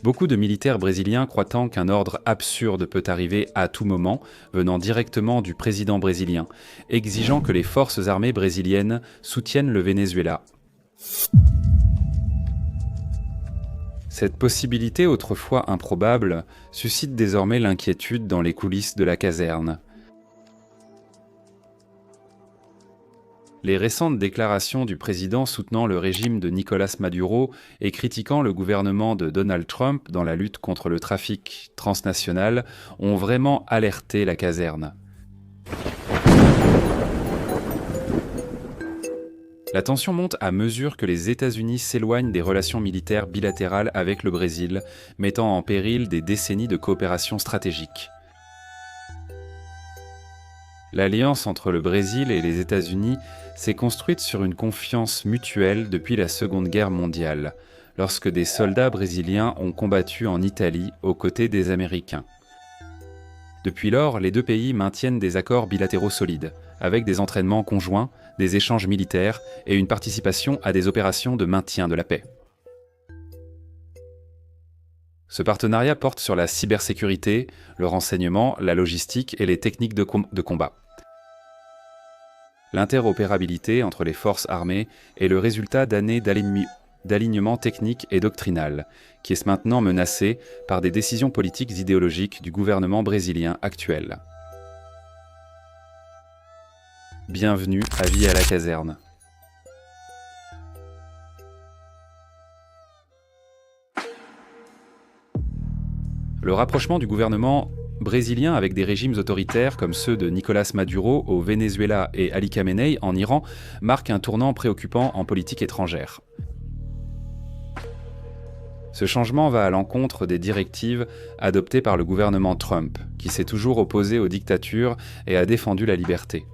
Beaucoup de militaires brésiliens croient qu'un ordre absurde peut arriver à tout moment, venant directement du président brésilien, exigeant que les forces armées brésiliennes soutiennent le Venezuela. Cette possibilité autrefois improbable suscite désormais l'inquiétude dans les coulisses de la caserne. Les récentes déclarations du président soutenant le régime de Nicolás Maduro et critiquant le gouvernement de Donald Trump dans la lutte contre le trafic transnational ont vraiment alerté la caserne. La tension monte à mesure que les États-Unis s'éloignent des relations militaires bilatérales avec le Brésil, mettant en péril des décennies de coopération stratégique. L'alliance entre le Brésil et les États-Unis s'est construite sur une confiance mutuelle depuis la Seconde Guerre mondiale, lorsque des soldats brésiliens ont combattu en Italie aux côtés des Américains. Depuis lors, les deux pays maintiennent des accords bilatéraux solides, avec des entraînements conjoints, des échanges militaires et une participation à des opérations de maintien de la paix. Ce partenariat porte sur la cybersécurité, le renseignement, la logistique et les techniques de combat. L'interopérabilité entre les forces armées est le résultat d'années d'alignement technique et doctrinal, qui est maintenant menacé par des décisions politiques idéologiques du gouvernement brésilien actuel. Bienvenue à Vie à la caserne. Le rapprochement du gouvernement brésilien avec des régimes autoritaires comme ceux de Nicolás Maduro au Venezuela et Ali Khamenei en Iran marque un tournant préoccupant en politique étrangère. Ce changement va à l'encontre des directives adoptées par le gouvernement Trump, qui s'est toujours opposé aux dictatures et a défendu la liberté.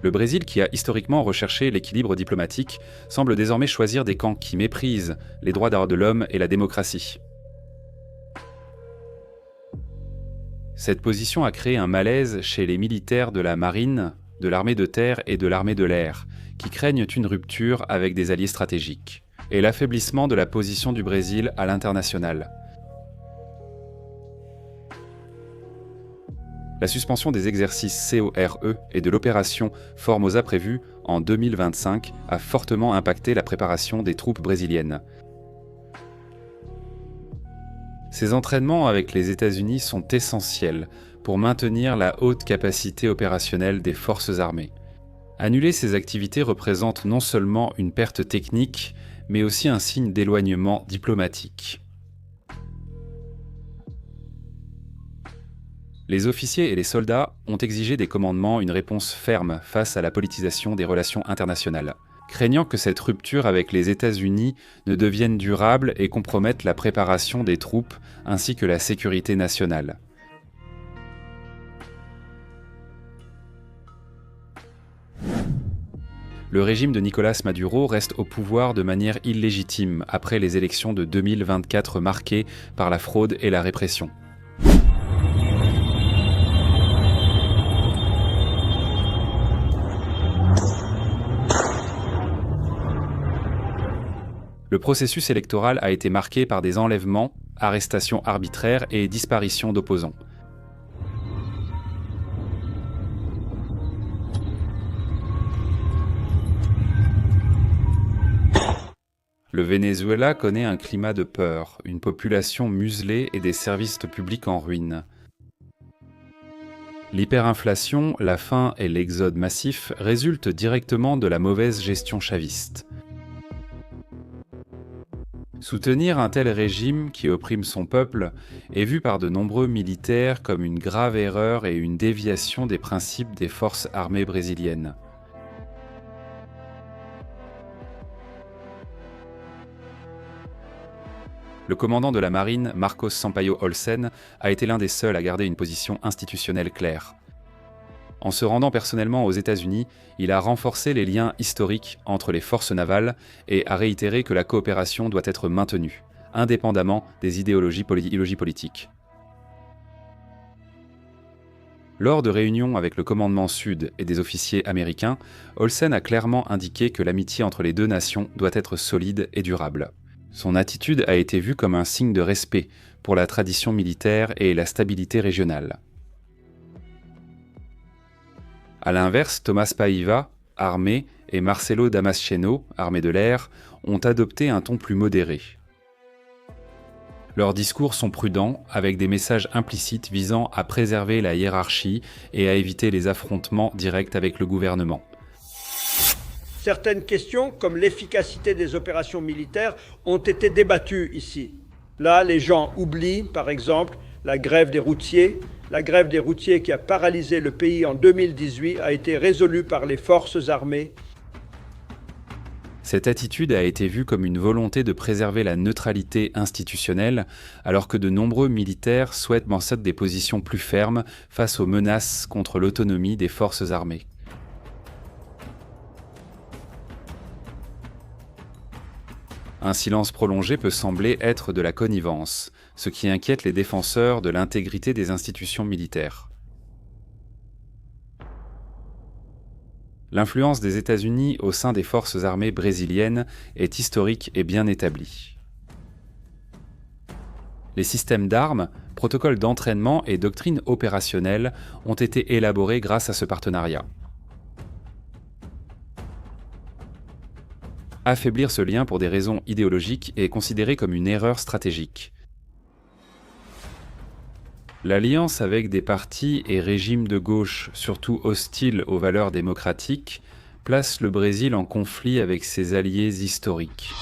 Le Brésil, qui a historiquement recherché l'équilibre diplomatique, semble désormais choisir des camps qui méprisent les droits de l'homme et la démocratie. Cette position a créé un malaise chez les militaires de la marine, de l'armée de terre et de l'armée de l'air, qui craignent une rupture avec des alliés stratégiques, et l'affaiblissement de la position du Brésil à l'international. La suspension des exercices CORE et de l'opération Formosa prévue en 2025 a fortement impacté la préparation des troupes brésiliennes. Ces entraînements avec les États-Unis sont essentiels pour maintenir la haute capacité opérationnelle des forces armées. Annuler ces activités représente non seulement une perte technique, mais aussi un signe d'éloignement diplomatique. Les officiers et les soldats ont exigé des commandements une réponse ferme face à la politisation des relations internationales, craignant que cette rupture avec les États-Unis ne devienne durable et compromette la préparation des troupes ainsi que la sécurité nationale. Le régime de Nicolás Maduro reste au pouvoir de manière illégitime après les élections de 2024 marquées par la fraude et la répression. Le processus électoral a été marqué par des enlèvements, arrestations arbitraires et disparitions d'opposants. Le Venezuela connaît un climat de peur, une population muselée et des services publics en ruine. L'hyperinflation, la faim et l'exode massif résultent directement de la mauvaise gestion chaviste. Soutenir un tel régime qui opprime son peuple est vu par de nombreux militaires comme une grave erreur et une déviation des principes des forces armées brésiliennes. Le commandant de la marine, Marcos Sampaio Olsen, a été l'un des seuls à garder une position institutionnelle claire. En se rendant personnellement aux États-Unis, il a renforcé les liens historiques entre les forces navales et a réitéré que la coopération doit être maintenue, indépendamment des idéologies politiques. Lors de réunions avec le commandement Sud et des officiers américains, Olsen a clairement indiqué que l'amitié entre les deux nations doit être solide et durable. Son attitude a été vue comme un signe de respect pour la tradition militaire et la stabilité régionale. A l'inverse, Thomas Paiva, armée, et Marcelo Damasceno, armée de l'air, ont adopté un ton plus modéré. Leurs discours sont prudents, avec des messages implicites visant à préserver la hiérarchie et à éviter les affrontements directs avec le gouvernement. Certaines questions, comme l'efficacité des opérations militaires, ont été débattues ici. Là, les gens oublient, par exemple, la grève des routiers. La grève des routiers qui a paralysé le pays en 2018 a été résolue par les forces armées. Cette attitude a été vue comme une volonté de préserver la neutralité institutionnelle, alors que de nombreux militaires souhaitent manquer des positions plus fermes face aux menaces contre l'autonomie des forces armées. Un silence prolongé peut sembler être de la connivence, ce qui inquiète les défenseurs de l'intégrité des institutions militaires. L'influence des États-Unis au sein des forces armées brésiliennes est historique et bien établie. Les systèmes d'armes, protocoles d'entraînement et doctrines opérationnelles ont été élaborés grâce à ce partenariat. Affaiblir ce lien pour des raisons idéologiques est considéré comme une erreur stratégique. L'alliance avec des partis et régimes de gauche, surtout hostiles aux valeurs démocratiques, place le Brésil en conflit avec ses alliés historiques.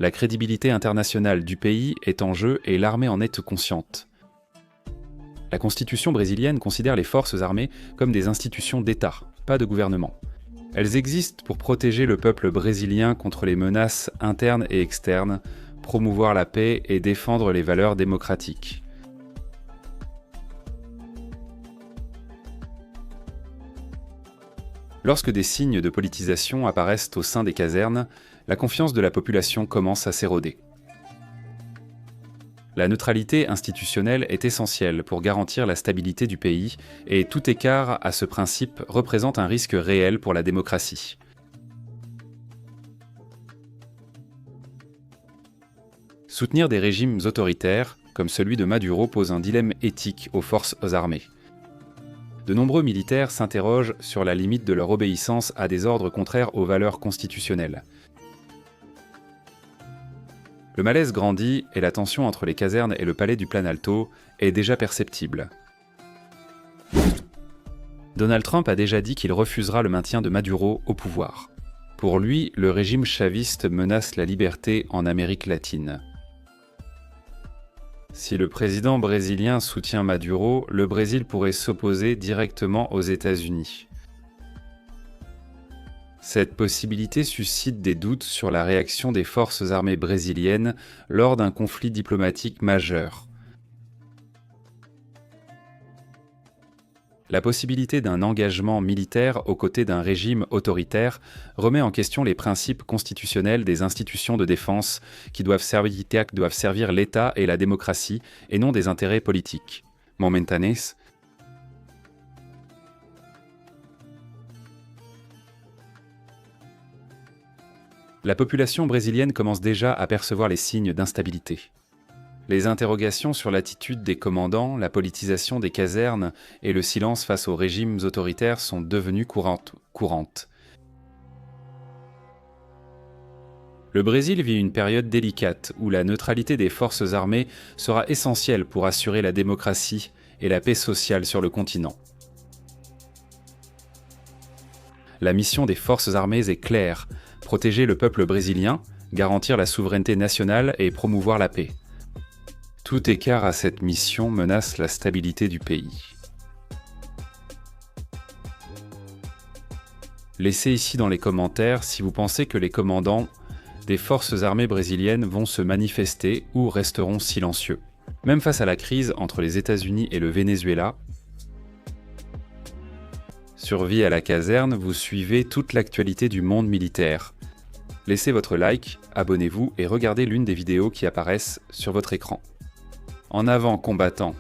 La crédibilité internationale du pays est en jeu et l'armée en est consciente. La constitution brésilienne considère les forces armées comme des institutions d'État, pas de gouvernement. Elles existent pour protéger le peuple brésilien contre les menaces internes et externes, promouvoir la paix et défendre les valeurs démocratiques. Lorsque des signes de politisation apparaissent au sein des casernes, la confiance de la population commence à s'éroder. La neutralité institutionnelle est essentielle pour garantir la stabilité du pays et tout écart à ce principe représente un risque réel pour la démocratie. Soutenir des régimes autoritaires, comme celui de Maduro, pose un dilemme éthique aux forces armées. De nombreux militaires s'interrogent sur la limite de leur obéissance à des ordres contraires aux valeurs constitutionnelles. Le malaise grandit et la tension entre les casernes et le palais du Planalto est déjà perceptible. Donald Trump a déjà dit qu'il refusera le maintien de Maduro au pouvoir. Pour lui, le régime chaviste menace la liberté en Amérique latine. Si le président brésilien soutient Maduro, le Brésil pourrait s'opposer directement aux États-Unis. Cette possibilité suscite des doutes sur la réaction des forces armées brésiliennes lors d'un conflit diplomatique majeur. La possibilité d'un engagement militaire aux côtés d'un régime autoritaire remet en question les principes constitutionnels des institutions de défense qui doivent servir l'État et la démocratie et non des intérêts politiques. Momentanés. La population brésilienne commence déjà à percevoir les signes d'instabilité. Les interrogations sur l'attitude des commandants, la politisation des casernes et le silence face aux régimes autoritaires sont devenues courantes. Le Brésil vit une période délicate où la neutralité des forces armées sera essentielle pour assurer la démocratie et la paix sociale sur le continent. La mission des forces armées est claire: protéger le peuple brésilien, garantir la souveraineté nationale et promouvoir la paix. Tout écart à cette mission menace la stabilité du pays. Laissez ici dans les commentaires si vous pensez que les commandants des forces armées brésiliennes vont se manifester ou resteront silencieux. Même face à la crise entre les États-Unis et le Venezuela, sur Vie à la caserne, vous suivez toute l'actualité du monde militaire. Laissez votre like, abonnez-vous et regardez l'une des vidéos qui apparaissent sur votre écran. En avant, combattants!